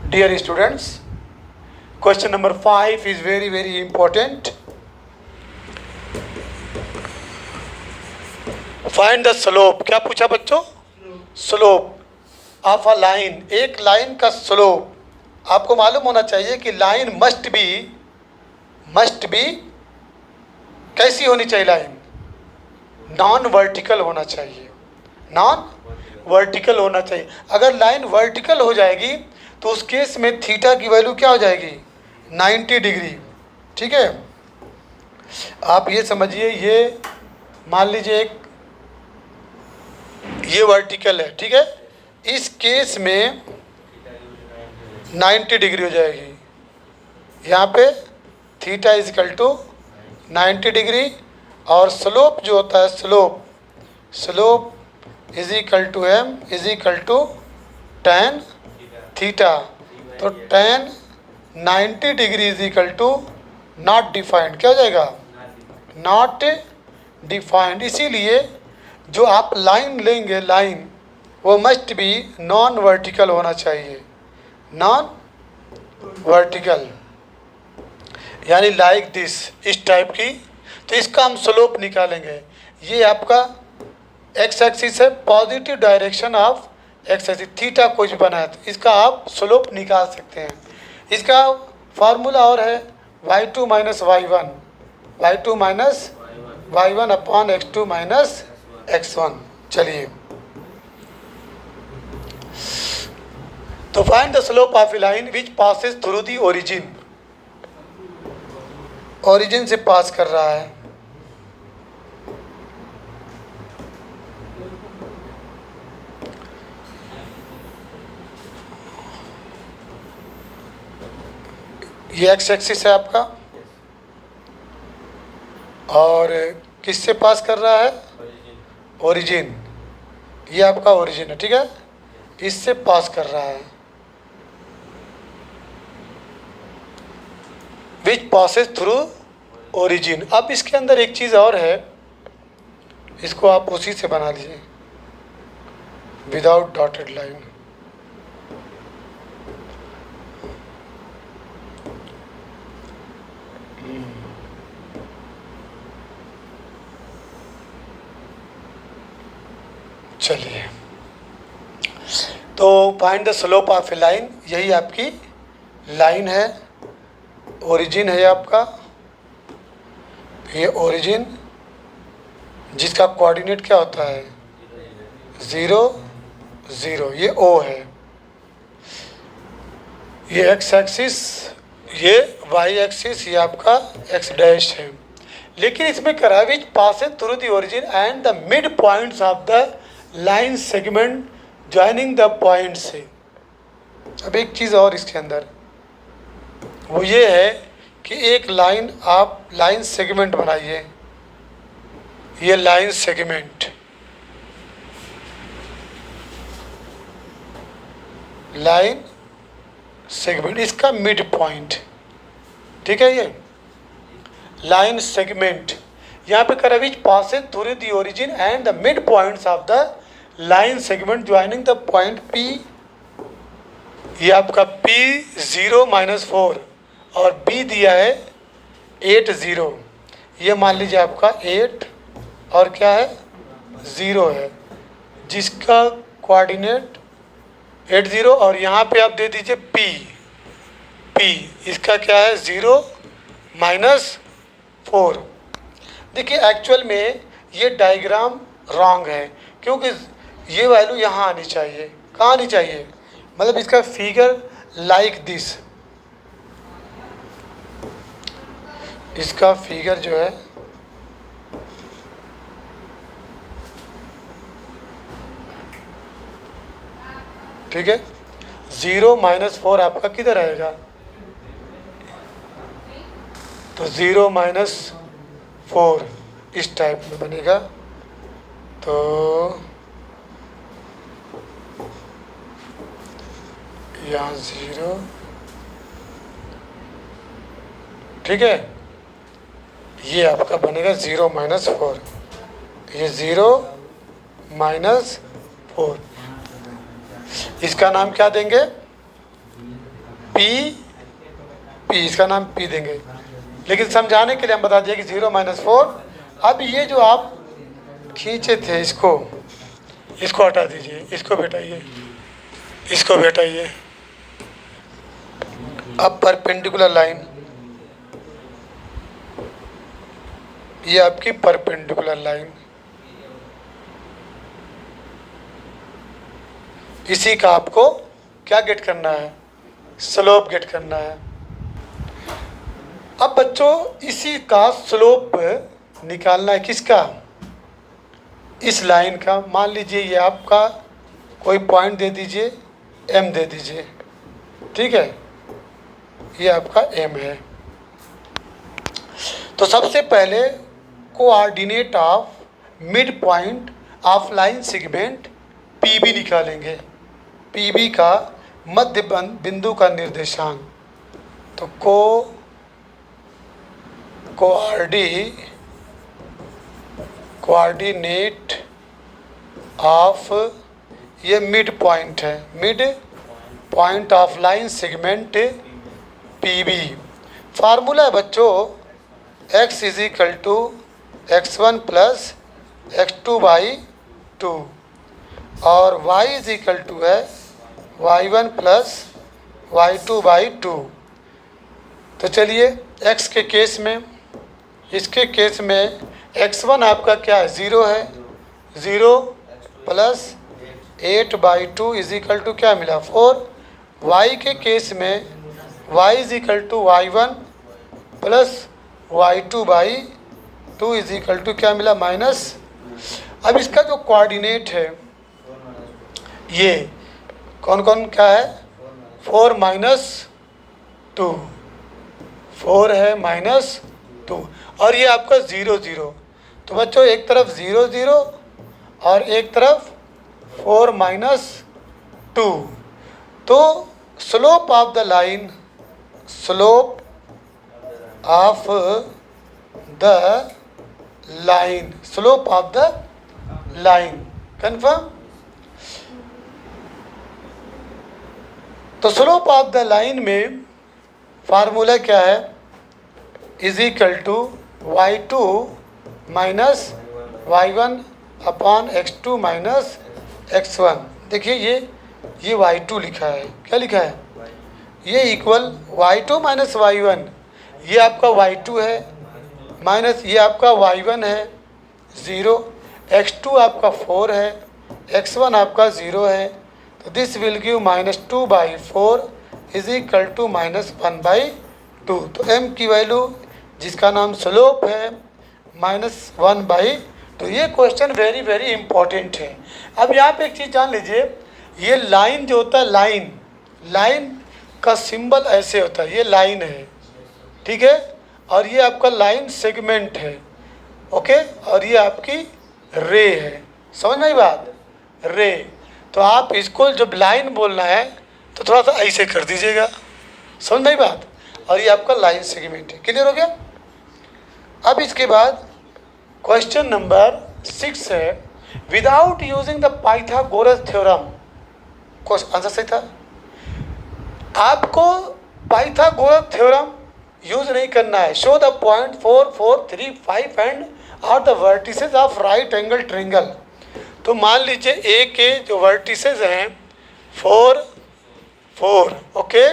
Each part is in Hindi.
Dear students, question number 5 is very important. Find the slope. क्या पूछा बच्चों? Slope of a line. एक लाइन का स्लोप आपको मालूम होना चाहिए कि लाइन मस्ट बी कैसी होनी चाहिए. लाइन नॉन वर्टिकल होना चाहिए. नॉन वर्टिकल होना चाहिए. अगर लाइन वर्टिकल हो जाएगी तो उस केस में थीटा की वैल्यू क्या हो जाएगी? 90 डिग्री. ठीक है, आप ये समझिए, ये मान लीजिए ये वर्टिकल है. ठीक है, इस केस में 90 डिग्री हो जाएगी. यहाँ पे theta is equal to 90 degree. और स्लोप जो होता है, slope is equal to M is equal to tan theta. तो tan 90 degree is equal to not defined. क्या हो जाएगा? Not defined. इसीलिए जो आप लाइन लेंगे, लाइन वो मस्ट बी नॉन वर्टिकल होना चाहिए. नॉन वर्टिकल यानी लाइक दिस, इस टाइप की. तो इसका हम स्लोप निकालेंगे. ये आपका एक्स एक्सिस है, positive direction of x axis. Theta कुछ बना है तो इसका आप स्लोप निकाल सकते हैं. इसका फार्मूला और है y2 minus y1 upon x2 minus x1. चलिए, तो find the slope of A line which passes through the origin. Origin से पास कर रहा है. ये एक्स एक्सिस है आपका, और किससे पास कर रहा है? ओरिजिन. ये आपका ओरिजिन है. ठीक है, इससे पास कर रहा है. विच पासेस थ्रू ओरिजिन. अब इसके अंदर एक चीज़ और है, इसको आप उसी से बना लीजिए विदाउट डॉटेड लाइन. चलिए, तो find the slope of A line. यही आपकी लाइन है, ओरिजिन है आपका. ये ओरिजिन जिसका कोऑर्डिनेट क्या होता है? 0 0. ये O है. ये एक्स एक्सिस, ये वाई एक्सिस, ये आपका एक्स डैश है. लेकिन इसमें करा विच passes through the origin and the mid points of the line segment joining the point से. अब एक चीज़ और इसके अंदर, वो ये है कि एक लाइन, आप लाइन सेगमेंट बनाइए. ये लाइन सेगमेंट, लाइन सेगमेंट, इसका मिड पॉइंट. ठीक है, ये लाइन सेगमेंट यहाँ पे करा विच passes through the origin and the mid points of the line segment joining the point P. ये आपका P 0 माइनस 4 और B दिया है 8 0. ये मान लीजिए आपका 8 और क्या है? 0 है, जिसका कोऑर्डिनेट 8 0. और यहाँ पे आप दे दीजिए P. इसका क्या है? 0 माइनस 4. देखिए, एक्चुअल में ये डायग्राम रॉन्ग है, क्योंकि ये वैल्यू यहाँ आनी चाहिए. कहाँ आनी चाहिए? मतलब इसका फिगर लाइक दिस. इसका फिगर जो है, ठीक है, 0 माइनस 4 आपका किधर आएगा? तो 0 माइनस 4 इस टाइप में बनेगा. तो यहाँ 0. ठीक है, ये आपका बनेगा 0 माइनस 4. ये 0 माइनस 4. इसका नाम क्या देंगे? पी पी, इसका नाम पी देंगे, लेकिन समझाने के लिए हम बता दिए कि 0 - 4। अब ये जो आप खींचे थे इसको हटा दीजिए, इसको बैठाइए, इसको बैठाइए। अब परपेंडिकुलर लाइन, ये आपकी परपेंडिकुलर लाइन, इसी का आपको क्या गेट करना है, स्लोप गेट करना है। अब बच्चों इसी का स्लोप निकालना है, किसका, इस लाइन का। मान लीजिए ये आपका कोई पॉइंट दे दीजिए, m दे दीजिए, ठीक है, ये आपका m है। तो सबसे पहले coordinate of mid point of line segment PB निकालेंगे, PB का मध्य बिंदु का निर्देशांक। तो कोऑर्डिनेट ऑफ, ये मिड पॉइंट है, mid point of line segment PB। Formula है बच्चों x = x1 + x2/2 और y = है y1 + y2/2। तो चलिए x के केस में, इसके केस में x1 आपका क्या है, 0 है, 0 + 8/2 = क्या मिला, 4। y के केस में y = y1 + y2/2 = क्या मिला, माइनस। अब इसका जो कोऑर्डिनेट है ये कौन कौन क्या है, 4 - 2, 4 है -2, और ये आपका 0 0। तो बच्चों एक तरफ 0 0 और एक तरफ 4 - 2। तो slope of the line, slope of the line, slope of the line, confirm. तो स्लोप ऑफ द लाइन में फार्मूला क्या है, = y2 - y1 / x2 - x1। देखिए ये y2 लिखा है, क्या लिखा है, ये इक्वल y2 - y1, ये आपका y2 है, माइनस ये आपका y1 है 0, x2 आपका 4 है, x1 आपका 0 है। तो दिस विल गिव -2/4 = -1/2। तो m की वैल्यू जिसका नाम स्लोप है -1/2। ये क्वेश्चन वेरी वेरी इंपॉर्टेंट है। अब यहाँ पे एक चीज़ जान लीजिए, ये लाइन जो होता है, लाइन का सिंबल ऐसे होता है, ये लाइन है, ठीक है, और ये आपका लाइन सेगमेंट है, ओके, और ये आपकी रे है, समझ में आई बात, रे। तो आप इसको जब लाइन बोलना है तो थोड़ा सा ऐसे कर दीजिएगा, समझ में आई बात, और ये आपका लाइन सेगमेंट है। क्लियर हो गया। अब इसके बाद क्वेश्चन नंबर 6 है, without using the Pythagoras theorem. Answer सही था, आपको पाइथागोरस थ्योरम यूज नहीं करना है। Show the point 4 4 3 5 and are the vertices of right angle triangle. तो मान लीजिए ए के जो वर्टिसेस हैं 4 4, ओके,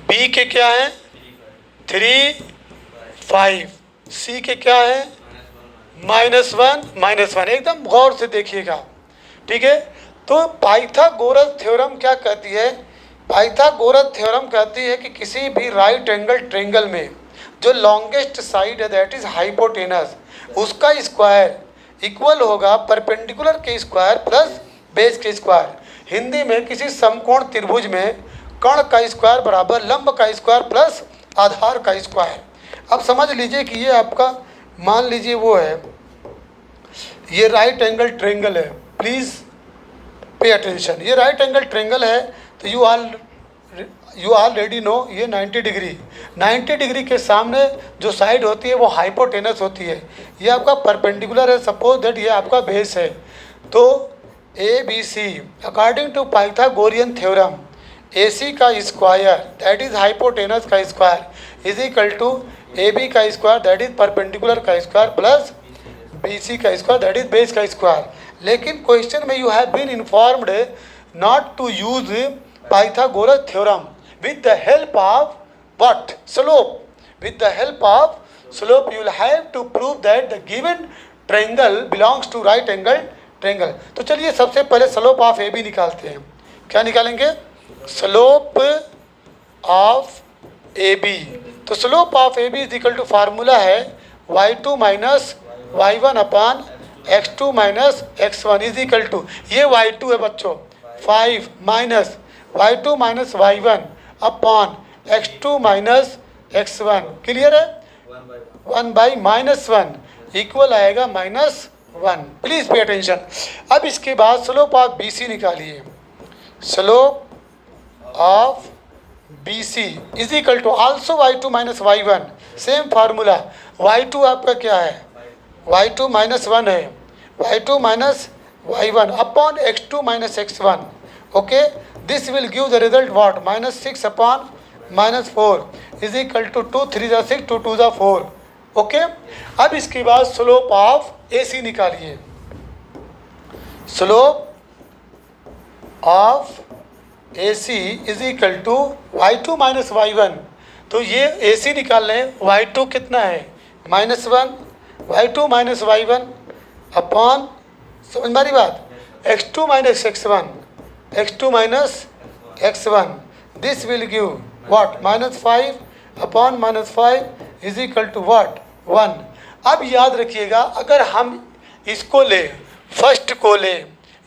बी के क्या हैं 3 5, सी के क्या है -1 एकदम गौर से देखिएगा, ठीक है। तो पाइथागोरस थ्योरम क्या कहती है, पाइथागोरस थ्योरम कहती है कि किसी भी राइट एंगल ट्रायंगल में जो लॉन्गेस्ट साइड है दैट इज हाइपोटेनस, उसका स्क्वायर इक्वल होगा परपेंडिकुलर के स्क्वायर प्लस बेस के स्क्वायर। हिंदी में किसी समकोण त्रिभुज में कर्ण का स्क्वायर बराबर लंब का स्क्वायर प्लस आधार का स्क्वायर। अब समझ लीजिए कि ये आपका मान लीजिए वो है, ये राइट एंगल ट्रायंगल है, प्लीज़ पे अटेंशन, ये राइट एंगल ट्रायंगल है। तो यू ऑलरेडी नो ये 90 डिग्री के सामने जो साइड होती है वो हाइपोटेनस होती है, ये आपका परपेंडिकुलर है, सपोज दैट ये आपका बेस है। तो ABC according to Pythagorean theorem AC का स्क्वायर दैट इज हाइपोटेनस का square is equal to AB का स्क्वायर दैट इज परपेंडिकुलर का स्क्वायर प्लस BC का स्क्वायर दैट इज बेस का स्क्वायर। लेकिन क्वेश्चन में you have been informed not to use Pythagoras theorem with the help of what? Slope. With the help of slope you will have to prove that the given triangle belongs to right angle triangle। तो चलिए सबसे पहले स्लोप ऑफ AB निकालते हैं। क्या निकालेंगे? Slope of AB। तो slope of AB is equal to formula है y2 minus y1 upon x2 minus x1 is equal to, ये y2 है बच्चों, 5 minus y2 minus y1 upon x2 minus x1। Clear है? 1 बाई माइनस 1 इक्वल आएगा -1। Please pay attention. अब इसके बाद स्लोप ऑफ BC निकालिए। Slope of BC is equal to also y2 minus y1, same formula. y2 आपका क्या है? y2 माइनस 1 है, y2 minus y1 upon x2 minus x1। Okay, this will give the result what? -6 upon -4 is equal to 2 3 जा 6 2 2 जा 4। ओके, अब इसके बाद स्लोप ऑफ AC निकालिए। Slope of AC is equal to y2 minus y1। तो ये AC निकाल लें, y2 कितना है? -1, y2 माइनस y1 अपॉन, समझ मारी बात, x2 minus x1, x2 minus x1। This will give what? -5 upon -5 is equal to what? 1। अब याद रखिएगा, अगर हम इसको ले, फर्स्ट को ले,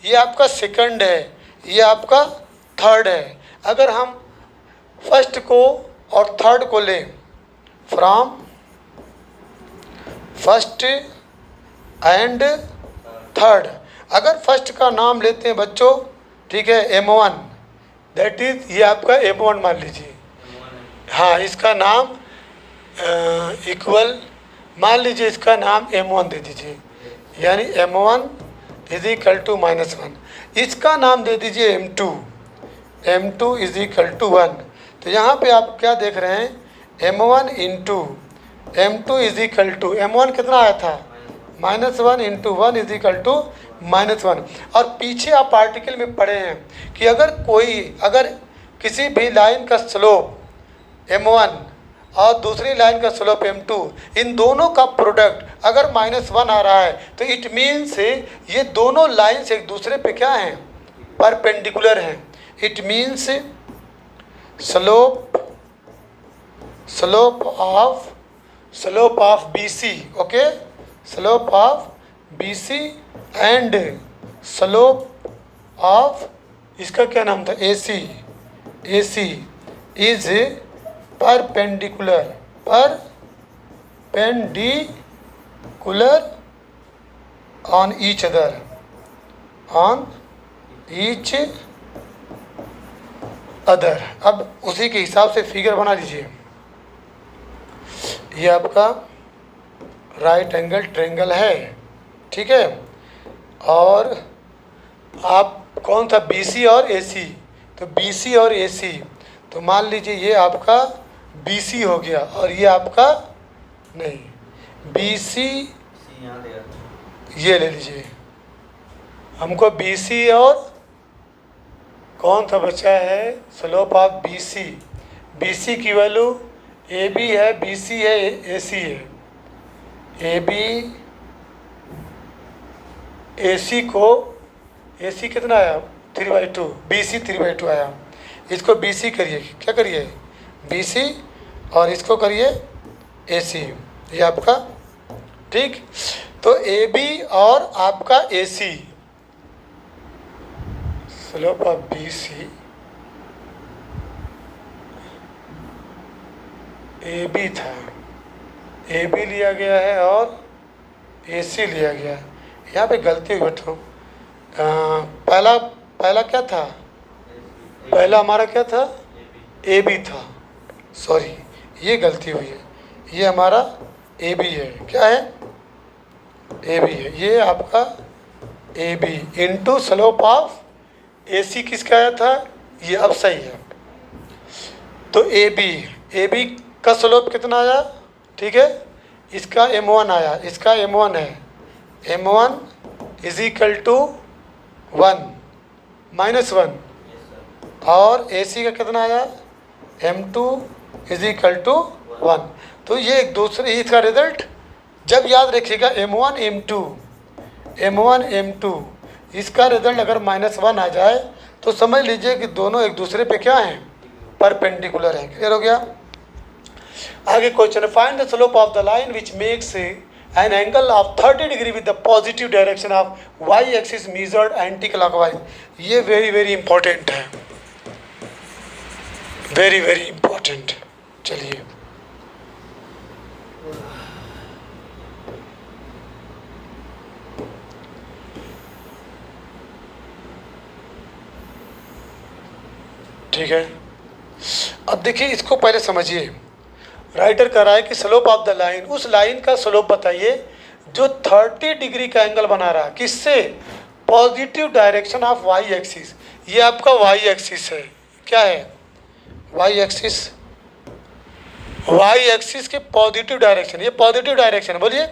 ये आपका सेकंड है, ये आपका थर्ड है। अगर हम फर्स्ट को और थर्ड को ले, फ्रॉम फर्स्ट एंड थर्ड, अगर फर्स्ट का नाम लेते हैं बच्चों, ठीक है, M1, दैट इज ये आपका M1 मान लीजिए। हाँ, इसका नाम इक्वल मान लीजिए, इसका नाम M1 दे दीजिए, यानी M1 इज इक्वल टू -1। इसका नाम दे दीजिए M2, M2 is equal to 1। तो यहाँ पे आप क्या देख रहे हैं? M1 into M2 is equal to, M1 कितना आया था? -1 इंटू 1 इज इक्वल टू -1। और पीछे आप आर्टिकल में पढ़े हैं कि अगर किसी भी लाइन का स्लोप M1 और दूसरी लाइन का स्लोप M2, इन दोनों का प्रोडक्ट अगर -1 आ रहा है, तो इट मीन्स ये दोनों लाइन्स एक दूसरे पे क्या हैं? परपेंडिकुलर हैं। It means slope of BC, okay, slope of BC and slope of, इसका क्या नाम था? AC is perpendicular on each other. अब उसी के हिसाब से फिगर बना लीजिए। ये आपका राइट एंगल ट्रायंगल है, ठीक है, और आप कौन सा? BC और AC। तो BC और AC, तो मान लीजिए ये आपका BC हो गया और ये आपका नहीं, BC ये ले लीजिए। हमको BC और कौन सा बचा है? स्लोप ऑफ BC की वैल्यू AB है, BC है, AC है। AB AC को, AC कितना आया? 3/2, BC 3/2 आया। इसको BC करिए, क्या करिए? BC, और इसको करिए AC, ये आपका, ठीक। तो AB और आपका AC, slope of BC AB था, AB लिया गया है और AC लिया गया है। यहाँ पे गलती हुई बैठो, पहला क्या था? पहला हमारा क्या था? AB था, सॉरी, ये गलती हुई है, ये हमारा AB है। क्या है? AB है, ये आपका AB into slope of AC किसका आया था? ये अब सही है, तो ए बी का स्लोप कितना आया, ठीक है, इसका m1 आया, इसका m1 है, m1 इज इक्वल टू 1 -1, और AC का कितना आया, m2 इज इक्वल टू 1। तो ये एक दूसरे, इसका रिजल्ट जब याद रखिएगा m1 m2 इसका रिजल्ट अगर -1 आ जाए तो समझ लीजिए कि दोनों एक दूसरे पे क्या हैं, परपेंडिकुलर हैं। क्लियर हो गया। आगे question, find the slope of the line which makes an angle of 30 degree with the positive direction of y axis measured anti clockwise. ये वेरी इंपॉर्टेंट है, वेरी इंपॉर्टेंट। चलिए ठीक है, अब देखिए इसको पहले समझिए। राइटर कह रहा है कि स्लोप ऑफ द लाइन, उस लाइन का स्लोप बताइए जो 30 डिग्री का एंगल बना रहा, किससे, positive direction of y axis. ये आपका y एक्सिस है, क्या है, y एक्सिस, y एक्सिस के पॉजिटिव डायरेक्शन, ये पॉजिटिव डायरेक्शन, बोलिए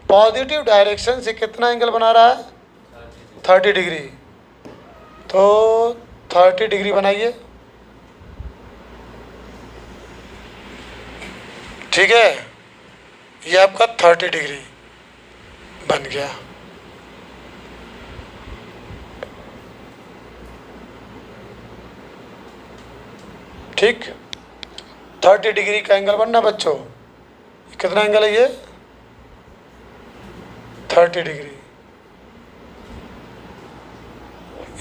पॉजिटिव डायरेक्शन से कितना एंगल बना रहा है, 30 डिग्री। तो 30 डिग्री बनाइए, ठीक है, ये आपका 30 डिग्री बन गया। ठीक, 30 डिग्री का एंगल बनना बच्चों, कितना एंगल है ये, 30 डिग्री।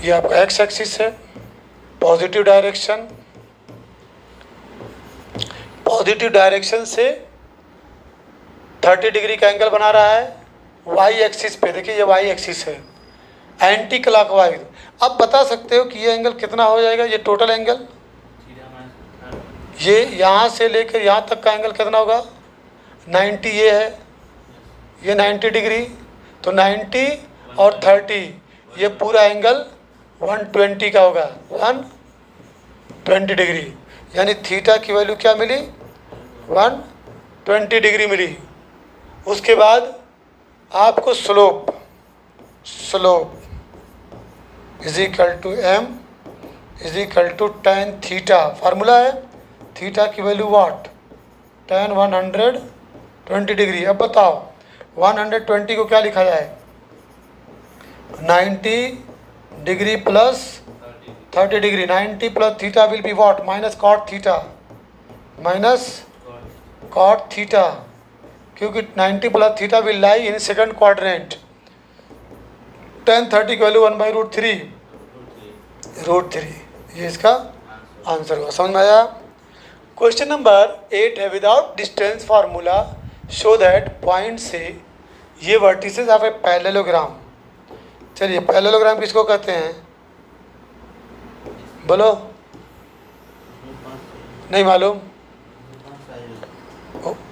ये आपका एक्स एक्सिस है, पॉजिटिव डायरेक्शन, पॉजिटिव डायरेक्शन से 30 डिग्री का एंगल बना रहा है y एक्सिस पे। देखिए ये y एक्सिस है, एंटी क्लॉकवाइज। अब बता सकते हो कि ये एंगल कितना हो जाएगा, ये टोटल एंगल, ये यहाँ से लेकर यहाँ तक का एंगल कितना होगा, 90 ये है, ये 90 डिग्री, तो 90 और 30 ये पूरा एंगल 120 का होगा, 120 डिग्री। यानी थीटा की वैल्यू क्या मिली, 120 डिग्री मिली। उसके बाद आपको slope is equal to m is equal to tan theta, formula है, थीटा की वैल्यू वाट, tan 120 डिग्री। अब बताओ 120 को क्या लिखा जाए, 90 degree plus 30 degree, 90 plus theta will be what, minus cot theta, क्योंकि 90 plus theta will lie in second quadrant. tan 30 की वैल्यू 1/√3, ये इसका आंसर हुआ। समझ में आया। क्वेश्चन नंबर 8 है, without distance formula show that point से ये वर्टिसेस ऑफ ए पैरेललोग्राम। चलिए पैरेललोग्राम किसको कहते हैं, बोलो, नहीं मालूम।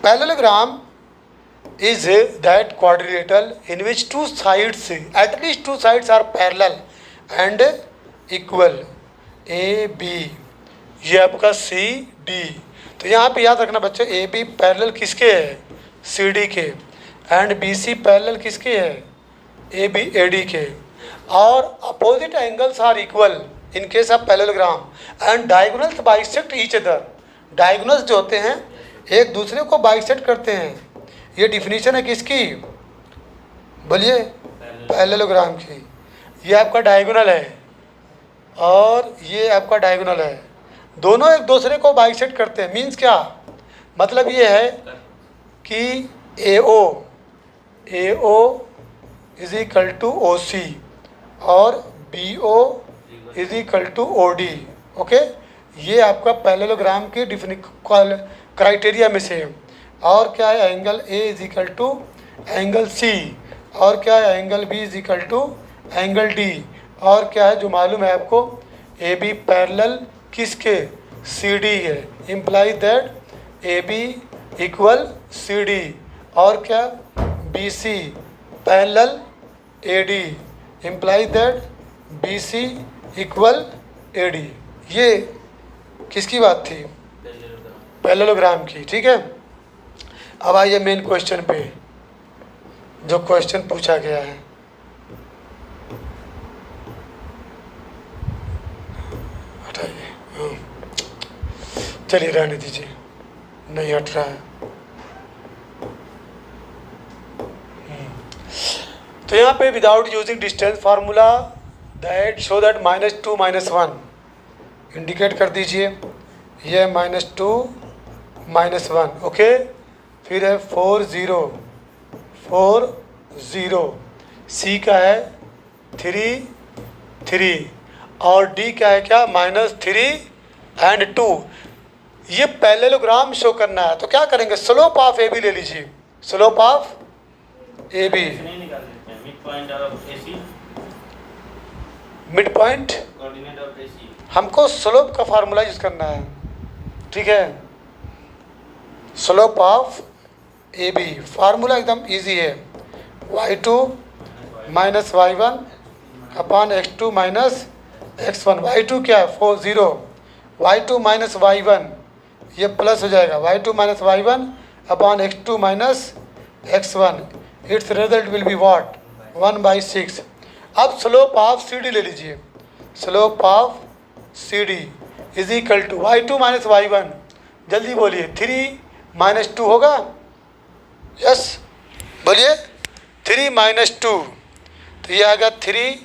Parallelogram is that quadrilateral in which at least two sides are parallel and equal, A B, ये आपका C D। तो यहाँ पे याद रखना बच्चों, A B पैरेलल किसके है, C D के, एंड B C पैरेलल किसके है, A B A D के, और opposite angles are equal in case of parallelogram and diagonals bisect each other. Diagonals जो होते हैं एक दूसरे को बाइसेक्ट करते हैं। ये डिफिनीशन है किसकी, बोलिए, पैरेललोग्राम की। ये आपका डायगोनल है और ये आपका डायगोनल है, दोनों एक दूसरे को बाइसेक्ट करते हैं। मीन्स क्या मतलब, ये है कि AO is equal to OC और BO is equal to OD। Okay, ये आपका पैरेललोग्राम की क्राइटेरिया में से है। और क्या है, angle A is equal to angle C, और क्या है, angle B is equal to angle D, और क्या है जो मालूम है आपको, AB पैरेलल किसके, CD है, imply that AB equal CD, और क्या BC parallel AD, imply that BC equal AD। ये किसकी बात थी, पैरेललोग्राम की, ठीक है। अब आइए मेन क्वेश्चन पे, जो क्वेश्चन पूछा गया है। हटाइए, चलिए रहने दीजिए, नहीं हट रहा है। तो यहाँ पे without using distance formula that show that -2 -1 indicate कर दीजिए। ये -2 -1, ओके। फिर है 4 0 4 0, सी का है 3 3 और डी का है क्या -3 एंड 2। ये पैरेललोग्राम शो करना है, तो क्या करेंगे, स्लोप ऑफ ए बी ले लीजिए, slope of A B. Mid point हमको स्लोप का फार्मूला यूज करना है, ठीक है। Slope of A B formula एकदम इजी है, y2 minus y1 upon x2 minus x1। y2 क्या है 4 0, y2 माइनस y1 ये प्लस हो जाएगा, y2 minus y1 upon x2 minus x1। It's result will be what 1/6। अब स्लोप ऑफ सी डी ले लीजिए, slope of C D is equal to y2 minus y1, जल्दी बोलिए 3 - 2 होगा, यस बोलिए 3 - 2, तो ये आएगा 3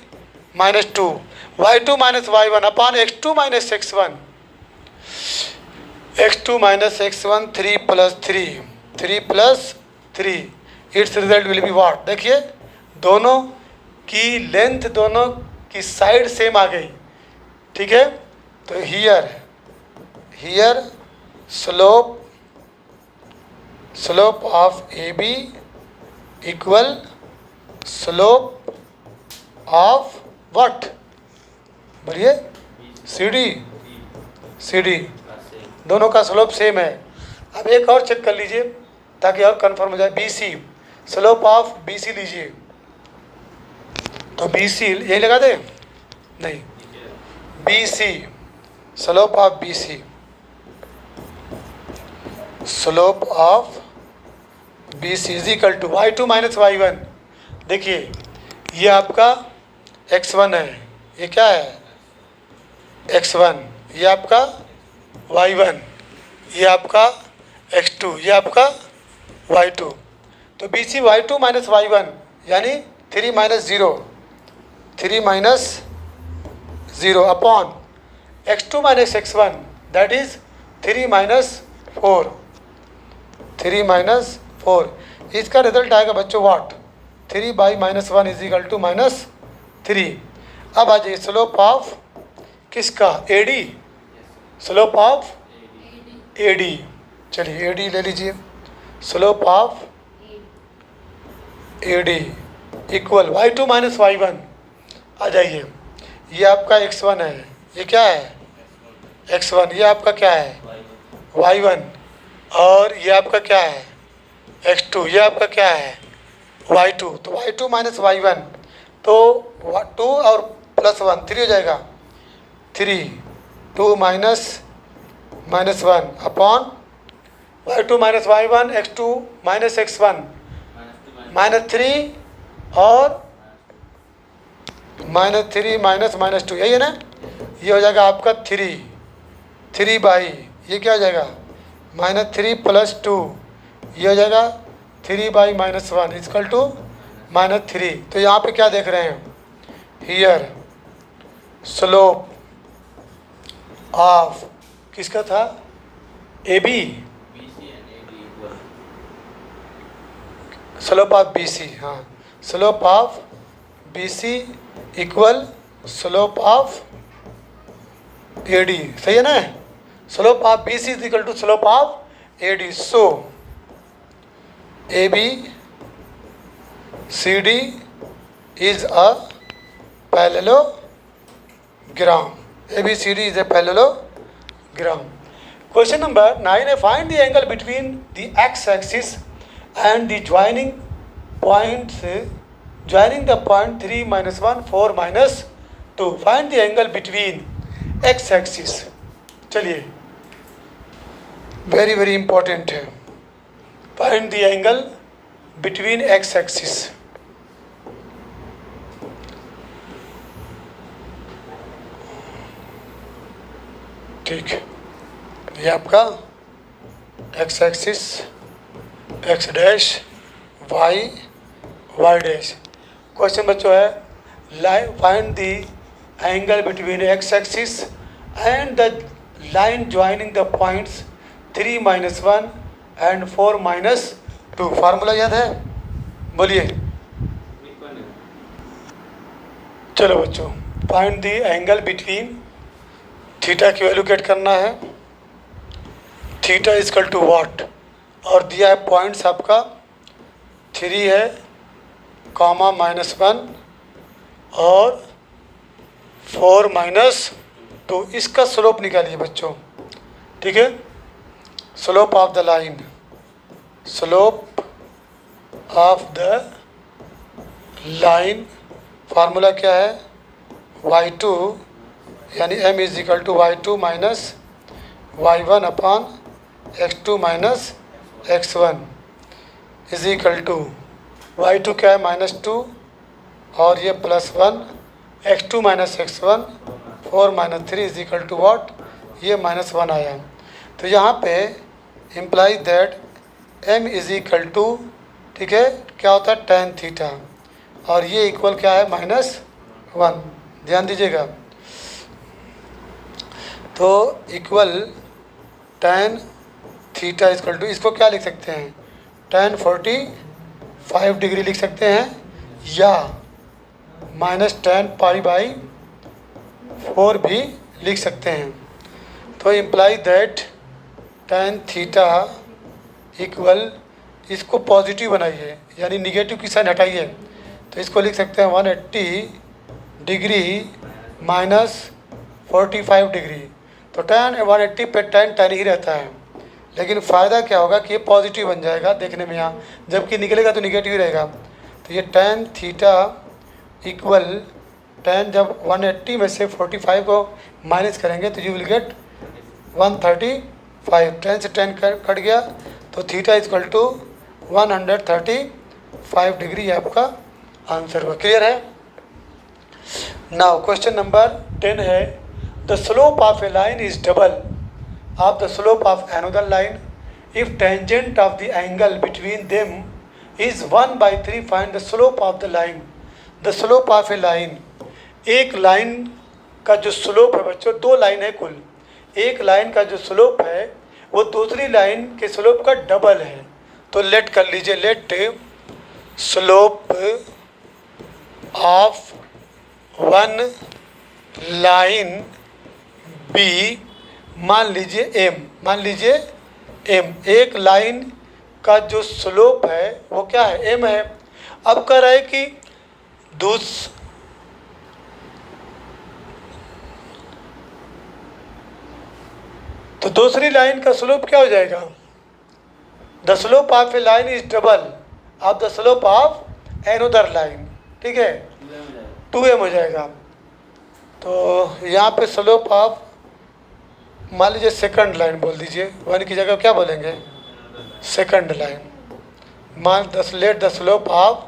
- 2, y2 minus y1 upon x2 minus x1, x2 minus x1 3 + 3 3 + 3, it's result will be what. देखिए दोनों की लेंथ, दोनों की साइड सेम आ गई, ठीक है। तो here slope of A B equal slope of what, बोलिए सी डी, दोनों का स्लोप सेम है। अब एक और चेक कर लीजिए ताकि और कंफर्म हो जाए, B C, slope of B C लीजिए, तो बी सी यही लगा दे, नहीं, B C slope of B C, slope of B C is equal to y2 minus y1। देखिए ये आपका x1 है, ये क्या है x1, ये आपका y1, ये आपका x2, ये आपका y2। तो बी सी y2 माइनस y1 यानी 3 - 0 upon x2 minus x1 that is 3 - 4, 3 - 4। इसका रिजल्ट आएगा बच्चों व्हाट 3/-1 इज इक्वल टू -3। अब आ जाइए स्लोप ऑफ किसका, A D, slope of A D, चलिए ए डी ले लीजिए, slope of A D equal y2 minus y1। आ जाइए, ये आपका x1 है, ये क्या है x1, ये आपका क्या है y1, और ये आपका क्या है x2, ये आपका क्या है y2। तो y2 माइनस y1, तो 2 और +1 3 हो जाएगा, 3 2 minus -1 upon y2 minus y1 x2 minus x1 -3 और -3 -2, यही है ना। ये हो जाएगा आपका 3 बाई, ये क्या हो जाएगा -3 + 2, ये हो जाएगा 3/-1 इक्वल टू -3। तो यहाँ पे क्या देख रहे हैं, हियर स्लोप ऑफ किसका था A B, slope of B C, हाँ slope of B C equal slope of A D, सही है ना। Slope of B C is equal to slope of A D. So A B C D is a parallelogram, A B C D is a parallelogram. Question number 9, find the angle between the x-axis and the joining points, joining the point 3 - 1 4 - 2. Find the angle between x-axis. चलिए वेरी वेरी इंपॉर्टेंट है। Find the angle between X axis. ठीक है, ये आपका X axis, X dash, Y, Y dash. Question बच्चों है find the angle between X axis and the line joining the points 3 - 1 and 4 - 2। Formula याद है? बोलिए। चलो बच्चों, find the angle between, theta की वैल्यू गेट करना है। थीटा इजकल टू वाट, और दिया है पॉइंट्स आपका 3 है, कॉमा -1 और 4 - 2। इसका स्लोप निकालिए बच्चों, ठीक है। Slope of the line, slope of the line formula क्या है? y2 यानी m is equal to y2 minus y1 upon x2 minus x1 is equal to y2 क्या है? -2 और ये +1, x2 minus x1, 4 - 3 is equal to what? ये -1 आया। तो यहाँ पे imply that m is equal to, ठीक है, क्या होता है? tan थीटा, और ये इक्वल क्या है? -1। ध्यान दीजिएगा। तो equal tan theta equal to, इसको क्या लिख सकते हैं? tan 45 डिग्री लिख सकते हैं, या -tan π/4 भी लिख सकते हैं। तो imply that tan theta equal, इसको पॉजिटिव बनाइए यानी निगेटिव की साइन हटाइए, तो इसको लिख सकते हैं 180 डिग्री -45 डिग्री। तो tan 180 पे tan ही रहता है, लेकिन फ़ायदा क्या होगा कि ये पॉजिटिव बन जाएगा देखने में यहाँ, जबकि निकलेगा तो निगेटिव ही रहेगा। तो ये tan थीटा इक्वल tan, जब 180 में से 45 को माइनस करेंगे तो यू विल गेट 135। tan से tan कट गया, तो थीटा इक्वल टू 135 डिग्री आपका आंसर हुआ। क्लियर है? नाउ क्वेश्चन नंबर 10 है, the slope of A line is double of the slope of another line if tangent of the angle between them is 1/3 find the slope of the line. The slope of A line, एक लाइन का जो स्लोप है बच्चों, 2 लाइन है कुल, एक लाइन का जो स्लोप है वो दूसरी लाइन के स्लोप का डबल है। तो लेट कर लीजिए, let slope of one line B, मान लीजिए m, मान लीजिए m, एक लाइन का जो स्लोप है वो क्या है? m है। अब कह रहा है कि तो दूसरी लाइन का स्लोप क्या हो जाएगा? The slope of A line is double of the slope of another line, ठीक है, 2m हो जाएगा। तो यहाँ पे स्लोप ऑफ, मान लीजिए सेकंड लाइन बोल दीजिए, 1 की जगह क्या बोलेंगे? Second line. मान let the slope of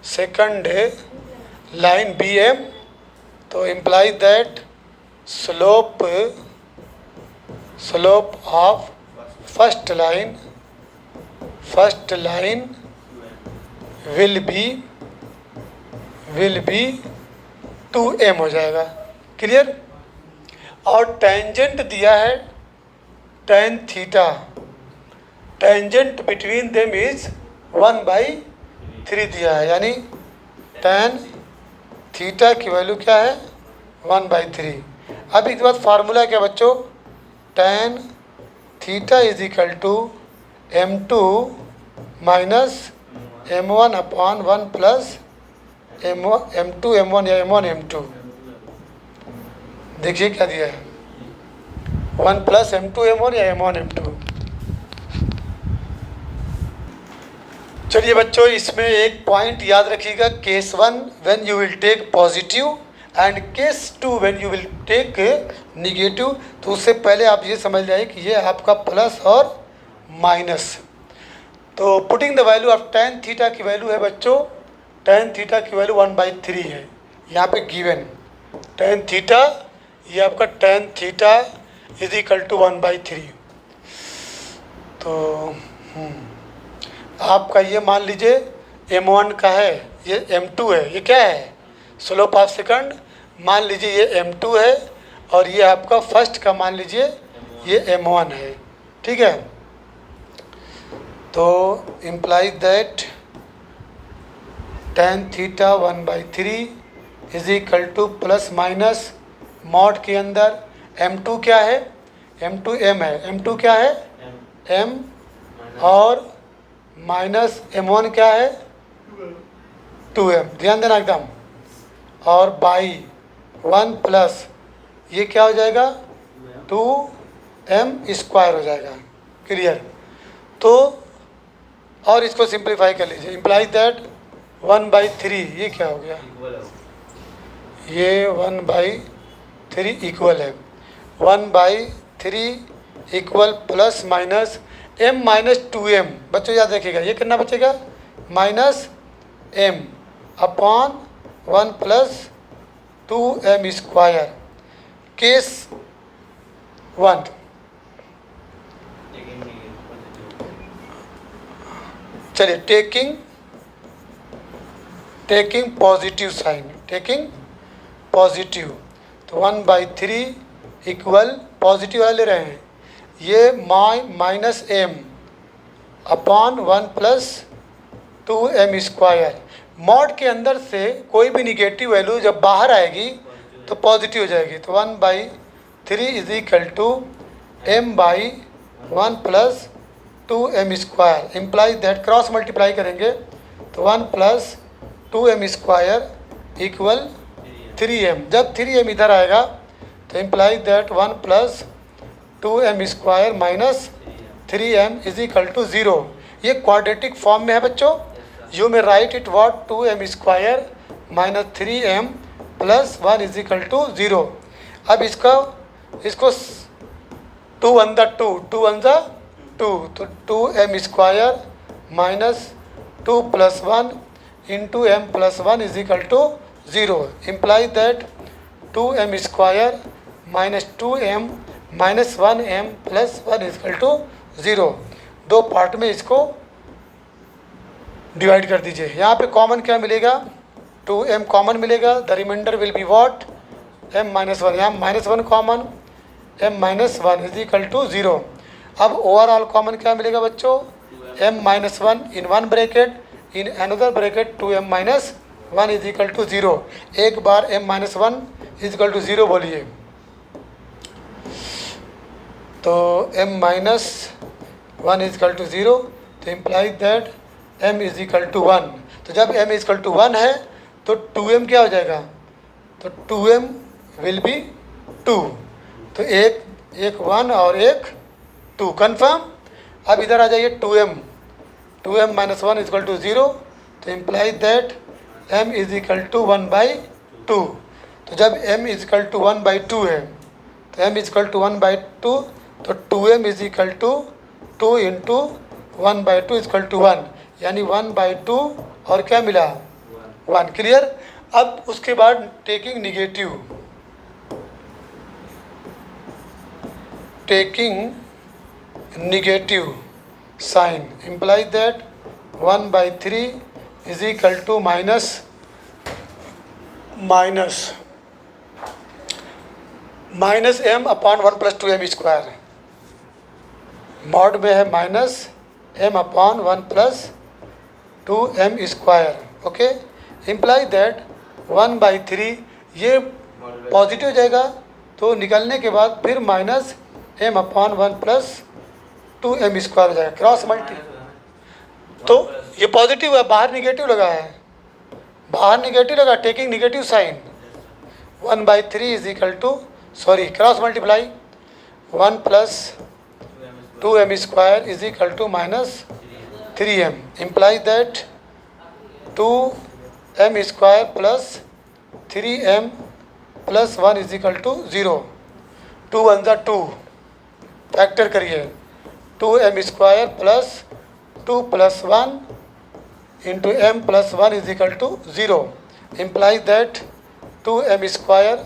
second line bm, तो imply that slope of first line will be 2m हो जाएगा। क्लियर? और टेंजेंट दिया है tan theta, tangent between them is 1/3 दिया है, यानी tan थीटा की वैल्यू क्या है? 1/3। अब इसके बाद फार्मूला क्या बच्चों? tan theta is equal to m2 minus m1 upon 1 plus m2 m1 या m1 m2। देखिए क्या दिया है, 1 प्लस m2 m1 या m1 m2। चलिए बच्चों, इसमें एक पॉइंट याद रखिएगा, case 1 when you will take positive and case 2 when you will take negative, तो उससे पहले आप ये समझ जाइए कि ये आपका प्लस और माइनस। तो putting the value of tan theta की वैल्यू है बच्चों, tan थीटा की वैल्यू 1/3 है यहाँ पे गिवन। tan थीटा, ये आपका tan theta is equal to 1/3। तो आपका ये मान लीजिए m1 का है, ये m2 है, ये क्या है स्लोप ऑफ सेकंड, मान लीजिए ये m2 है, और ये आपका फर्स्ट का मान लीजिए ये m1 है, ठीक है। तो imply that tan theta 1/3 is equal two plus minus mod के अंदर m2 क्या है, m2 m है, m2 क्या है m, और माइनस m1 क्या है 2m, ध्यान देना एकदम, और बाई 1 प्लस ये क्या हो जाएगा 2m² हो जाएगा। क्लियर। तो और इसको सिंप्लीफाई कर लीजिए, इम्प्लाई दैट 1/3 ये क्या हो गया, ये 1/3 इक्वल है 1/3 equal plus minus m minus 2m, बच्चों याद रखिएगा ये कितना बचेगा minus m upon 1 plus 2m²। Case 1, चलिए taking positive sign, taking positive, तो 1/3 इक्वल पॉजिटिव वाले ले रहे हैं, ये minus m upon 1 plus 2m²। Mod के अंदर से कोई भी निगेटिव वैल्यू जब बाहर आएगी तो पॉजिटिव हो जाएगी, तो 1/3 is equal to m/1 plus 2m²। Imply that cross multiply करेंगे तो 1 प्लस 2m² इक्वल 3m। जब 3m इधर आएगा तो imply that 1 plus 2m² minus 3m is equal to 0। ये क्वाड्रेटिक फॉर्म में है बच्चों, you may write it what 2m² minus 3m plus 1 is equal to 0। अब इसको 2 1 2 1 2, तो 2m² minus 2 plus 1 into m plus 1 is equal to 0। Imply that 2m² minus 2m minus 1m plus 1 is equal to 0। दो पार्ट में इसको डिवाइड कर दीजिए। यहाँ पे कॉमन क्या मिलेगा 2m कॉमन मिलेगा, the remainder will be what m-1। यहाँ -1 common, m-1 is equal to 0। अब ओवरऑल कॉमन क्या मिलेगा बच्चों m-1 in one bracket, in another bracket 2m-1 is equal to 0। एक बार m-1 इज इक्वल टू 0 बोलिए, तो m-1 इज इक्वल टू 0, तो imply that m is equal to 1। तो जब m इज इक्वल टू 1 है तो 2m क्या हो जाएगा, तो 2m विल बी 2, तो एक 1 और एक 2 कन्फर्म। अब इधर आ जाइए 2m minus 1 is equal to 0, तो imply that m is equal to 1/2। तो जब m इज इक्वल टू 1/2 है तो m इज इक्वल टू 1/2, तो 2m is equal to 2 into 1/2 is equal to 1, यानी 1/2 और क्या मिला 1। क्लियर। अब उसके बाद taking negative sign, imply that 1/3 is equal to minus m upon 1 plus 2m²। Mod में है minus m upon 1 plus 2m²। Okay, imply that 1/3 ये पॉजिटिव हो जाएगा, तो निकलने के बाद फिर minus m upon 1 plus 2m² हो जाएगा। क्रॉस मल्टी, तो ये पॉजिटिव है, बाहर निगेटिव लगा है, बाहर निगेटिव लगा, taking negative sign 1/3 is equal to, sorry cross multiply 1 plus 2m² is equal to minus 3m। Imply that 2m² plus 3m plus one is equal to 0। 2 one ज़ा 2, फैक्टर करिए, 2m² plus 2 plus 1 into m plus 1 is equal to 0, implies that 2m²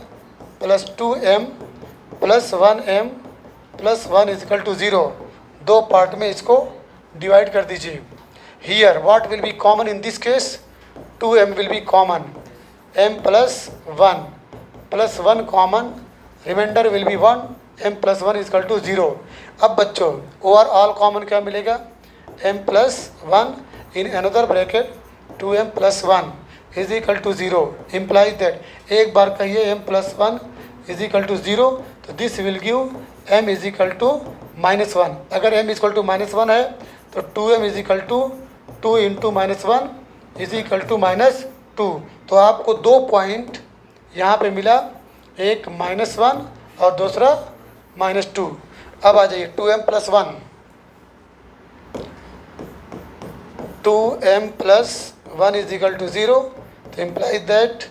plus 2m plus 1m plus 1 is equal to 0। दो पार्ट में इसको डिवाइड कर दीजिए। Here what will be common in this case? 2m will be common, m plus 1 common, remainder will be 1, m plus 1 is equal to 0। अब बच्चों ओवरऑल कॉमन क्या मिलेगा? m plus 1 in another bracket 2m plus 1 is equal to 0, implies that, एक बार कहिए m plus 1 is equal to 0, तो this will give m is equal to -1। अगर m इज इक्वल टू -1 है तो 2m is equal to 2 into -1 is equal to -2। तो आपको 2 पॉइंट यहाँ पे मिला, एक -1 और दूसरा -2। अब आ जाइए 2m plus 1, 2m plus 1 is equal to 0, तो implies that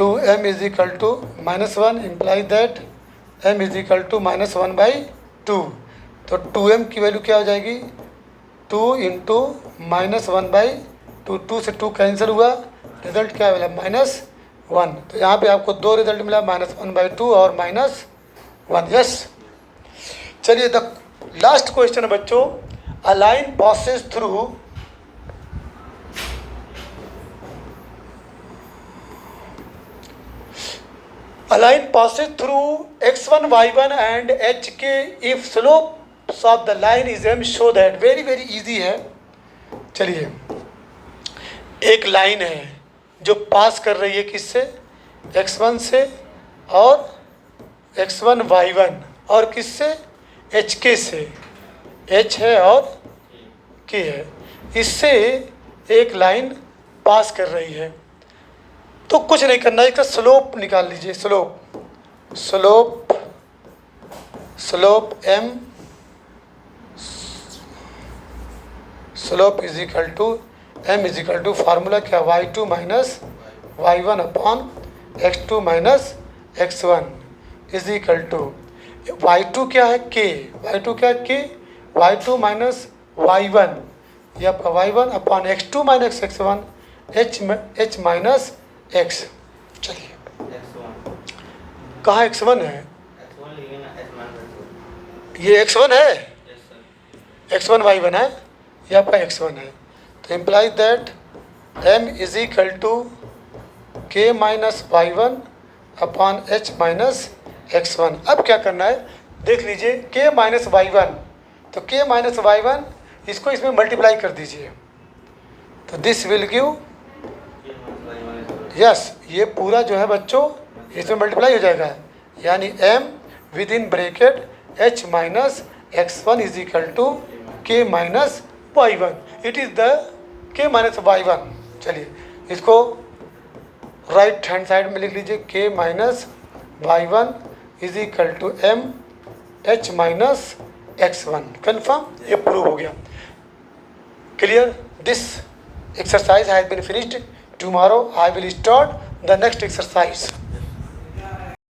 2m is equal to -1, implies that m is equal to -1/2। तो 2m की वैल्यू क्या हो जाएगी? 2 इंटू -1/2, 2 से 2 कैंसिल हुआ, रिजल्ट क्या मिला? -1। तो यहाँ पे आपको दो रिजल्ट मिला, -1/2 और -1। यस, चलिए द लास्ट क्वेश्चन बच्चों, a line passes through a line passes through x1 y1 and hk if slopes of the line is m, show that। Very very easy है। चलिए, एक लाइन है जो पास कर रही है किससे? x1 से, और x1 y1, और किससे? hk से, h है और k है, इससे एक लाइन पास कर रही है। तो कुछ नहीं करना है, इसका स्लोप निकाल लीजिए। Slope m, slope is equal to m is equal to formula क्या? y2 minus y1 upon x2 minus x1 is equal to y2 क्या है? k, y2 क्या है? k, y2 माइनस y1, ये आपका y1 upon x2 minus x1, h minus x। चलिए, कहाँ x1 है? ये x1 है, x1 y1 है, ये आपका x1 है। तो implies that m is equal to k minus y1 upon h minus x1। अब क्या करना है देख लीजिए, k माइनस y1, तो k माइनस y1 इसको इसमें मल्टीप्लाई कर दीजिए, तो दिस विल गिव, यस, ये पूरा जो है बच्चों इसमें मल्टीप्लाई हो जाएगा, यानी m within bracket h minus x1 is equal to k minus y1, it is the k minus y1। चलिए, इसको राइट हैंड साइड में लिख लीजिए, k minus y1 is equal to m h minus x1। Confirm, ये प्रूव हो गया। Clear? This exercise has been finished. Tomorrow I will start the next exercise.